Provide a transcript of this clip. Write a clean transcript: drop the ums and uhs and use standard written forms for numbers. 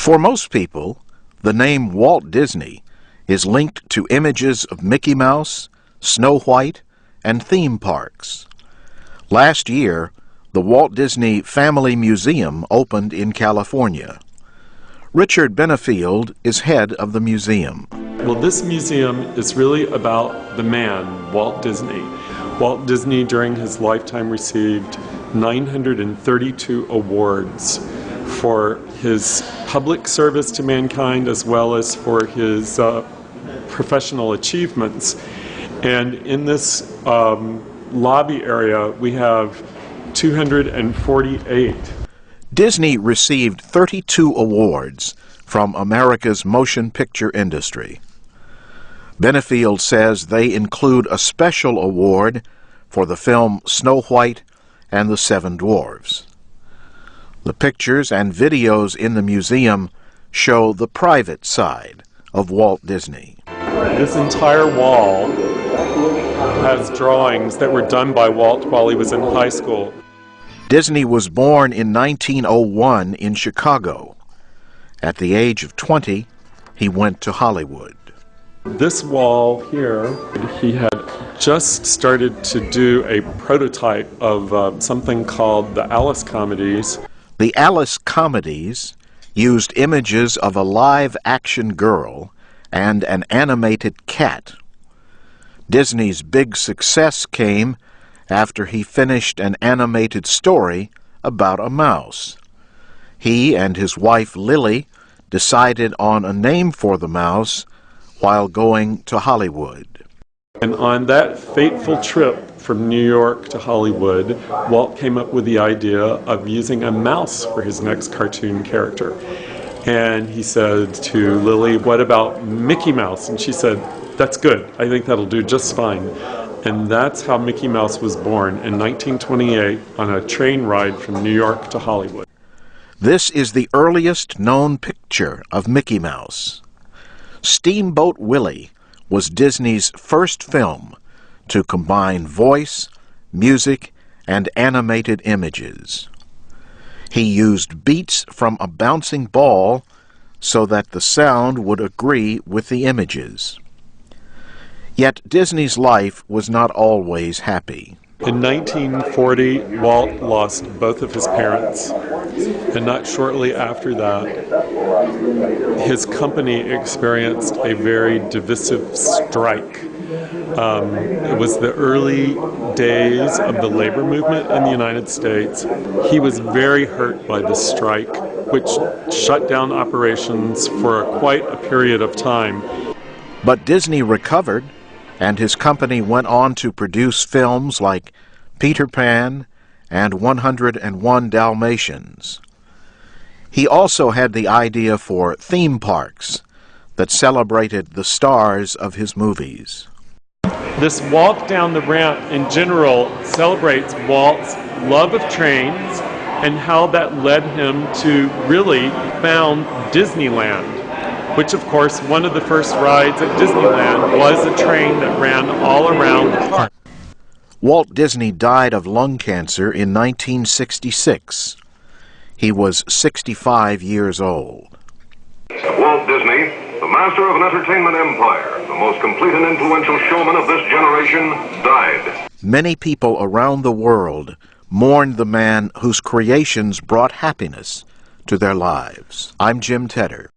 For most people, the name Walt Disney is linked to images of Mickey Mouse, Snow White, and theme parks. Last year, the Walt Disney Family Museum opened in California. Richard Benefield is head of the museum. Well, this museum is really about the man, Walt Disney. Walt Disney, during his lifetime, received 932 awards for his public service to mankind as well as for his professional achievements. And in this lobby area, we have 248. Disney received 32 awards from America's motion picture industry. Benefield says they include a special award for the film Snow White and the Seven Dwarfs. The pictures and videos in the museum show the private side of Walt Disney. This entire wall has drawings that were done by Walt while he was in high school. Disney was born in 1901 in Chicago. At the age of 20, he went to Hollywood. This wall here, he had just started to do a prototype of something called the Alice Comedies. The Alice Comedies used images of a live-action girl and an animated cat. Disney's big success came after he finished an animated story about a mouse. He and his wife Lily decided on a name for the mouse while going to Hollywood. And on that fateful trip from New York to Hollywood, Walt came up with the idea of using a mouse for his next cartoon character. And he said to Lily, "What about Mickey Mouse?" And she said, "That's good. I think that'll do just fine." And that's how Mickey Mouse was born in 1928 on a train ride from New York to Hollywood. This is the earliest known picture of Mickey Mouse. Steamboat Willie was Disney's first film to combine voice, music, and animated images. He used beats from a bouncing ball so that the sound would agree with the images. Yet Disney's life was not always happy. In 1940, Walt lost both of his parents, and not shortly after that, his company experienced a very divisive strike. It was the early days of the labor movement in the United States. He was very hurt by the strike, which shut down operations for quite a period of time. But Disney recovered, and his company went on to produce films like Peter Pan and 101 Dalmatians. He also had the idea for theme parks that celebrated the stars of his movies. This walk down the ramp in general celebrates Walt's love of trains and how that led him to really found Disneyland, which of course one of the first rides at Disneyland was a train that ran all around the park. Walt Disney died of lung cancer in 1966. He was 65 years old. Walt Disney, the master of an entertainment empire, the most complete and influential showman of this generation, died. Many people around the world mourned the man whose creations brought happiness to their lives. I'm Jim Tedder.